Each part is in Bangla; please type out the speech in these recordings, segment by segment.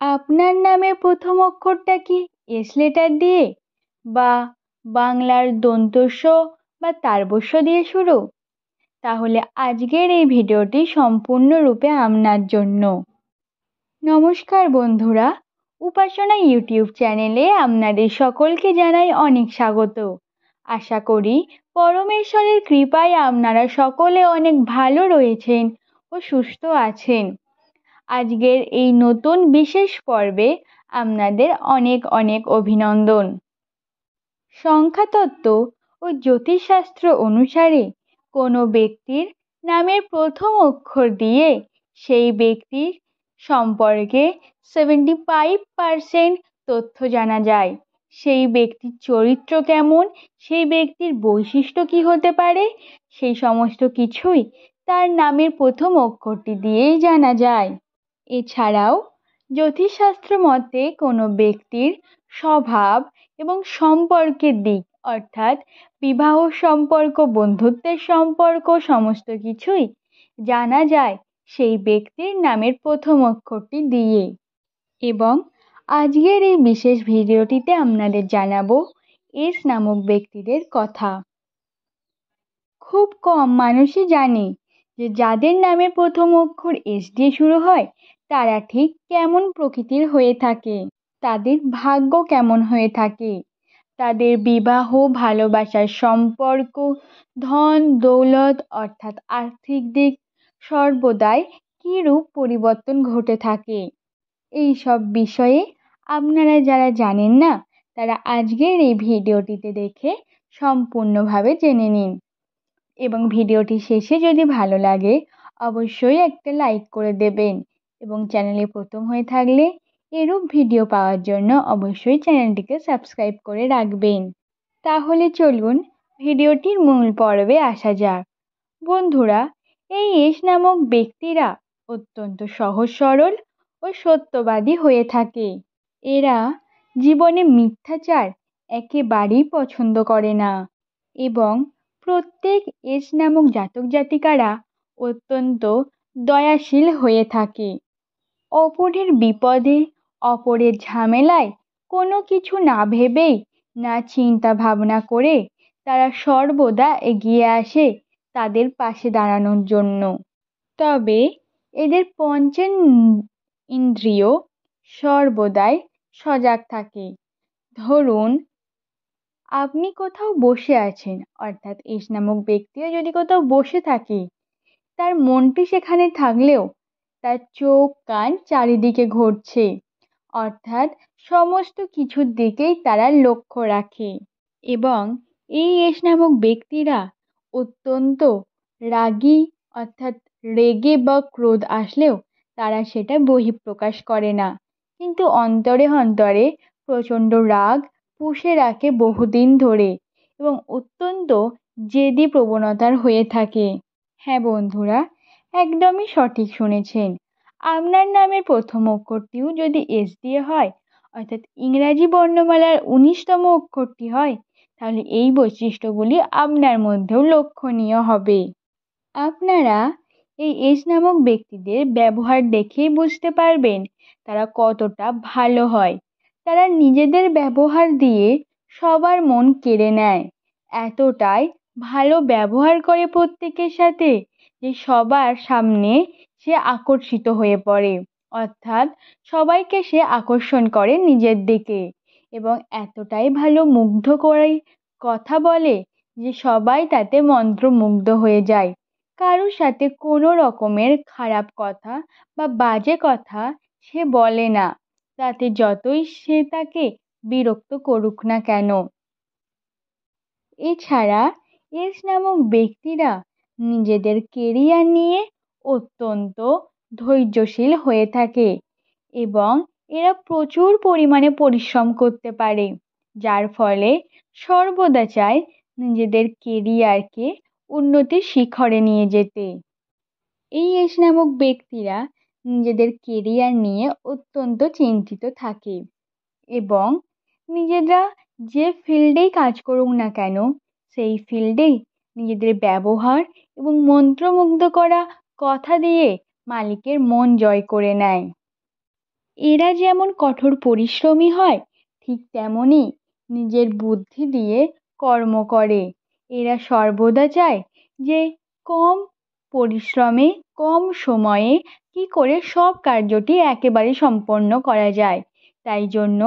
আপনার নামের প্রথম অক্ষরটা কি এস লেটার দিয়ে, বা বাংলার দন্তস্ব বা তালব্য দিয়ে শুরু? তাহলে আজকের এই ভিডিওটি সম্পূর্ণরূপে আপনার জন্য। নমস্কার বন্ধুরা, উপাসনা ইউটিউব চ্যানেলে আপনাদের সকলকে জানাই অনেক স্বাগত। আশা করি পরমেশ্বরের কৃপায় আপনারা সকলে অনেক ভালো রয়েছেন ও সুস্থ আছেন। আজকের এই নতুন বিশেষ পর্বে আপনাদের অনেক অনেক অভিনন্দন। সংখ্যাতত্ত্ব ও জ্যোতিষশাস্ত্র অনুসারে কোনো ব্যক্তির নামের প্রথম অক্ষর দিয়ে সেই ব্যক্তির সম্পর্কে 75% তথ্য জানা যায়। সেই ব্যক্তির চরিত্র কেমন, সেই ব্যক্তির বৈশিষ্ট্য কী হতে পারে, সেই সমস্ত কিছুই তার নামের প্রথম অক্ষরটি দিয়েই জানা যায়। এছাড়াও জ্যোতিষশাস্ত্র মতে কোনো ব্যক্তির স্বভাব এবং সম্পর্কের দিক, অর্থাৎ বিবাহ সম্পর্ক, বন্ধুত্বের সম্পর্ক, সমস্ত কিছুই জানা যায় সেই ব্যক্তির নামের প্রথম অক্ষরটি দিয়ে। এবং আজকের এই বিশেষ ভিডিওটিতে আপনাদের জানাবো এস নামক ব্যক্তিদের কথা। খুব কম মানুষই জানে যে যাদের নামের প্রথম অক্ষর এস দিয়ে শুরু হয় তারা ঠিক কেমন প্রকৃতির হয়ে থাকে, তাদের ভাগ্য কেমন হয়ে থাকে, তাদের বিবাহ, ভালোবাসার সম্পর্ক, ধন দৌলত অর্থাৎ আর্থিক দিক সর্বদাই কীরূপ পরিবর্তন ঘটে থাকে। এই সব বিষয়ে আপনারা যারা জানেন না তারা আজকের এই ভিডিওটিতে দেখে সম্পূর্ণভাবে জেনে নিন। এবং ভিডিওটি শেষে যদি ভালো লাগে অবশ্যই একটা লাইক করে দেবেন, এবং চ্যানেলে প্রথম হয়ে থাকলে এরূপ ভিডিও পাওয়ার জন্য অবশ্যই চ্যানেলটিকে সাবস্ক্রাইব করে রাখবেন। তাহলে চলুন ভিডিওটির মূল পর্বে আসা যাক। বন্ধুরা, এই এস নামক ব্যক্তিরা অত্যন্ত সহজ সরল ও সত্যবাদী হয়ে থাকে। এরা জীবনে মিথ্যাচার একেবারেই পছন্দ করে না, এবং প্রত্যেক এস নামক জাতক জাতিকারা অত্যন্ত দয়াশীল হয়ে থাকে। অপরের বিপদে, অপরের ঝামেলায় কোনো কিছু না ভেবেই, না চিন্তা ভাবনা করে তারা সর্বদা এগিয়ে আসে তাদের পাশে দাঁড়ানোর জন্য। তবে এদের পঞ্চেন ইন্দ্রিয় সর্বদাই সজাগ থাকে। ধরুন আপনি কোথাও বসে আছেন, অর্থাৎ এস নামক ব্যক্তিও যদি কোথাও বসে থাকে, তার মনটি সেখানে থাকলেও তার চোখ কান চারিদিকে ঘুরছে, অর্থাৎ সমস্ত কিছুর দিকেই তারা লক্ষ্য রাখে। এবং এই এস নামক ব্যক্তিরা অত্যন্ত রাগী, অর্থাৎ রেগে বা ক্রোধ আসলেও তারা সেটা বহিঃপ্রকাশ করে না, কিন্তু অন্তরে অন্তরে প্রচণ্ড রাগ পুষে রাখে বহুদিন ধরে, এবং অত্যন্ত জেদি প্রবণতার হয়ে থাকে। হ্যাঁ বন্ধুরা, একদমই সঠিক শুনেছেন। আপনার নামের প্রথম অক্ষরটিও যদি এস দিয়ে হয়, অর্থাৎ ইংরাজি বর্ণমালার 19তম অক্ষরটি হয়, তাহলে এই বৈশিষ্ট্যগুলি আপনার মধ্যেও লক্ষণীয় হবে। আপনারা এই এস নামক ব্যক্তিদের ব্যবহার দেখেই বুঝতে পারবেন তারা কতটা ভালো হয়। তারা নিজেদের ব্যবহার দিয়ে সবার মন কেড়ে নেয়, এতটাই ভালো ব্যবহার করে প্রত্যেকের সাথে যে সবার সামনে সে আকর্ষিত হয়ে পড়ে, অর্থাৎ সবাইকে সে আকর্ষণ করে নিজের দিকে, এবং এতটাই ভালো মুগ্ধ করে কথা বলে যে সবাই তাতে মন্ত্রমুগ্ধ হয়ে যায়। কারোর সাথে কোনো রকমের খারাপ কথা বা বাজে কথা সে বলে না, তাতে যতই সে তাকে বিরক্ত করুক না কেন। এছাড়া এস নামক ব্যক্তিরা নিজেদের কেরিয়ার নিয়ে অত্যন্ত ধৈর্যশীল হয়ে থাকে, এবং এরা প্রচুর পরিমাণে পরিশ্রম করতে পারে, যার ফলে সর্বদা চায় নিজেদের কেরিয়ারকে উন্নতির শিখরে নিয়ে যেতে। এই এস নামক ব্যক্তিরা নিজেদের কেরিয়ার নিয়ে অত্যন্ত চিন্তিত থাকে, এবং নিজেরা যে ফিল্ডেই কাজ করুক না কেন সেই ফিল্ডেই নিজেদের ব্যবহার এবং মন্ত্রমুগ্ধ করা কথা দিয়ে মালিকের মন জয় করে নেয়। এরা যেমন কঠোর পরিশ্রমী হয়, ঠিক তেমনই নিজের বুদ্ধি দিয়ে কর্ম করে। এরা সর্বদা চায় যে কম পরিশ্রমে কম সময়ে কি করে সব কার্যটি একেবারে সম্পন্ন করা যায়। তাই জন্য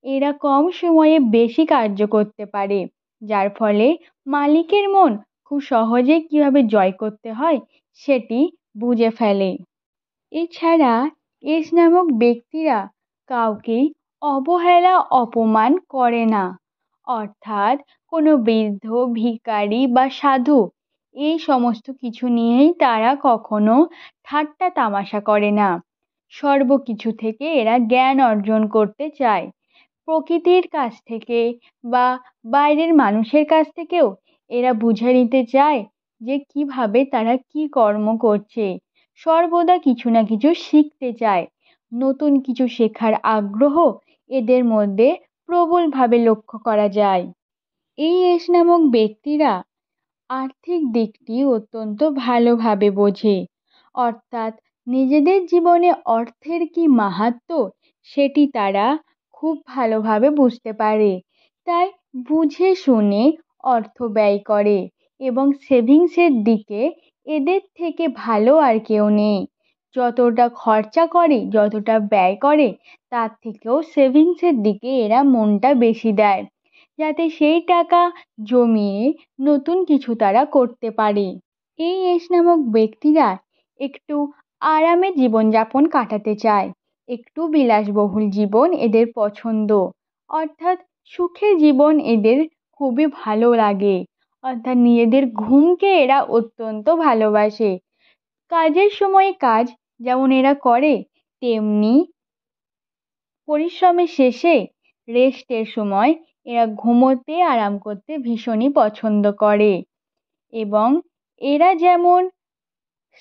এরা কম সময়ে বেশি কার্য করতে পারে, যার ফলে মালিকের মন খুব সহজে কিভাবে জয় করতে হয় সেটি বুঝে ফেলে। এছাড়া এস নামক ব্যক্তিরা কাউকে অবহেলা অপমান করে না। অর্থাৎ কোনো বৃদ্ধ, ভিখারি বা সাধু এই সমস্ত কিছু নিয়েই তারা কখনো ঠাট্টা তামাশা করে না। সর্বকিছু থেকে এরা জ্ঞান অর্জন করতে চায়। প্রকৃতির কাছ থেকে বা বাইরের মানুষের কাছ থেকেও এরা বুঝে নিতে চায় যে কিভাবে তারা কি কর্ম করছে। সর্বদা কিছু না কিছু শিখতে চায়। নতুন কিছু শেখার আগ্রহ এদের মধ্যে প্রবলভাবে লক্ষ্য করা যায়। এই এস নামক ব্যক্তিরা আর্থিক দিকটি অত্যন্ত ভালোভাবে বোঝে। অর্থাৎ নিজেদের জীবনে অর্থের কি মাহাত্ম্য সেটি তারা খুব ভালোভাবে বুঝতে পারে। তাই বুঝে শুনে অর্থ ব্যয় করে এবং সেভিংসের দিকে এদের থেকে ভালো আর কেউ নেই। যতটা খরচা করে, যতটা ব্যয় করে, তার থেকেও সেভিংসের দিকে এরা মনটা বেশি দেয়, যাতে সেই টাকা জমিয়ে নতুন কিছু তারা করতে পারে। এই এস নামক ব্যক্তিরা একটু আরামে জীবনযাপন কাটাতে চায়। একটু বিলাসবহুল জীবন এদের পছন্দ। অর্থাৎ সুখের জীবন এদের খুবই ভালো লাগে। অর্থাৎ নিজেদের ঘুমকে এরা অত্যন্ত ভালোবাসে। কাজের সময় কাজ যেমন এরা করে, তেমনি পরিশ্রমের শেষে রেস্টের সময় এরা ঘুমোতে, আরাম করতে ভীষণই পছন্দ করে। এবং এরা যেমন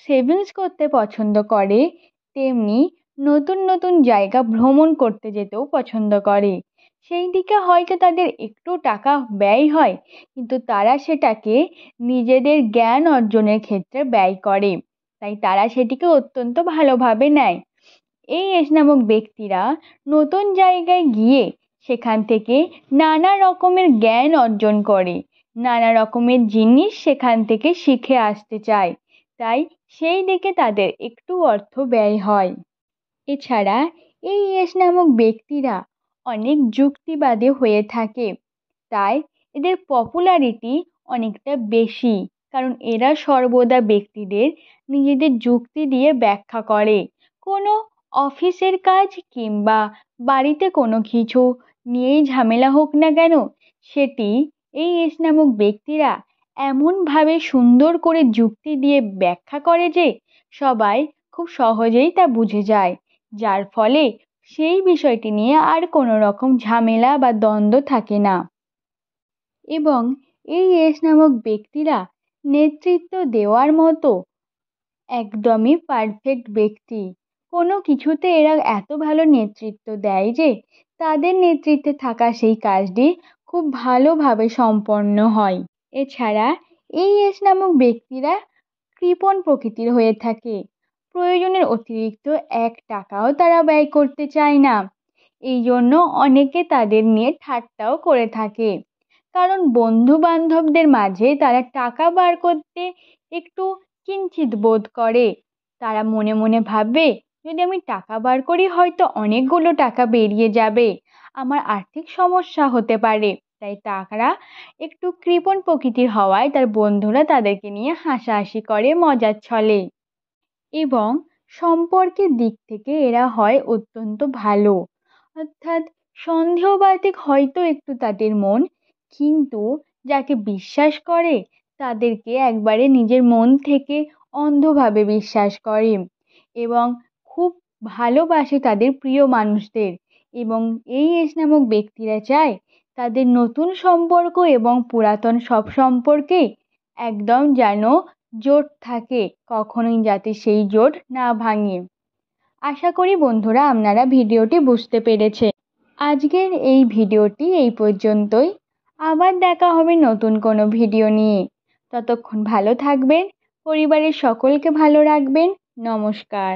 সেভিংস করতে পছন্দ করে, তেমনি নতুন নতুন জায়গা ভ্রমণ করতে যেতেও পছন্দ করে। সেই দিকে হয়তো তাদের একটু টাকা ব্যয় হয়, কিন্তু তারা সেটাকে নিজেদের জ্ঞান অর্জনের ক্ষেত্রে ব্যয় করে। তাই তারা সেটিকে অত্যন্ত ভালোভাবে নেয়। এই এস নামক ব্যক্তিরা নতুন জায়গায় গিয়ে সেখান থেকে নানা রকমের জ্ঞান অর্জন করে, নানা রকমের জিনিস সেখান থেকে শিখে আসতে চায়। তাই সেই দিকে তাদের একটু অর্থ ব্যয় হয়। এছাড়া এই এস নামক ব্যক্তিরা অনেক যুক্তিবাদী হয়ে থাকে। তাই এদের পপুলারিটি অনেকটা বেশি, কারণ এরা সর্বদা ব্যক্তিদের নিজেদের যুক্তি দিয়ে ব্যাখ্যা করে। কোনো অফিসের কাজ কিংবা বাড়িতে কোনো কিছু নিয়েই ঝামেলা হোক না কেন, সেটি এই এস নামক ব্যক্তিরা এমনভাবে সুন্দর করে যুক্তি দিয়ে ব্যাখ্যা করে যে সবাই খুব সহজেই তা বুঝে যায়, যার ফলে সেই বিষয়টি নিয়ে আর কোনো রকম ঝামেলা বা দ্বন্দ্ব থাকে না। এবং এই এস নামক ব্যক্তিরা নেতৃত্ব দেওয়ার মতো একদমই পারফেক্ট ব্যক্তি। কোনো কিছুতে এরা এত ভালো নেতৃত্ব দেয় যে তাদের নেতৃত্বে থাকা সেই কাজটি খুব ভালোভাবে সম্পন্ন হয়। এছাড়া এই এস নামক ব্যক্তিরা কৃপণ প্রকৃতির হয়ে থাকে। প্রয়োজনের অতিরিক্ত এক টাকাও তারা ব্যয় করতে চায় না। এই জন্য অনেকে তাদের নিয়ে ঠাট্টাও করে থাকে। কারণ বন্ধু বান্ধবদের মাঝে তারা টাকা বার করতে একটু কিঞ্চিৎ বোধ করে। তারা মনে মনে ভাববে, যদি আমি টাকা বার করি হয়তো অনেকগুলো টাকা বেরিয়ে যাবে, আমার আর্থিক সমস্যা হতে পারে। তাই তারা একটু কৃপণ প্রকৃতির হওয়ায় তার বন্ধুরা তাদেরকে নিয়ে হাসাহাসি করে মজার ছলে। এবং সম্পর্কের দিক থেকে এরা হয় অত্যন্ত ভালো। অর্থাৎ সন্দেহবাতিক হয়তো একটু তাদের মন, কিন্তু যাকে বিশ্বাস করে তাদেরকে একবারে নিজের মন থেকে অন্ধভাবে বিশ্বাস করে এবং খুব ভালোবাসে তাদের প্রিয় মানুষদের। এবং এই এস নামক ব্যক্তিরা চায় তাদের নতুন সম্পর্ক এবং পুরাতন সব সম্পর্কে একদম যেন জোট থাকে, কখনোই যাতে সেই জোট না ভাঙে। আশা করি বন্ধুরা আপনারা ভিডিওটি বুঝতে পেরেছে। আজকের এই ভিডিওটি এই পর্যন্তই। আবার দেখা হবে নতুন কোনো ভিডিও নিয়ে। ততক্ষণ ভালো থাকবেন, পরিবারের সকলকে ভালো রাখবেন। নমস্কার।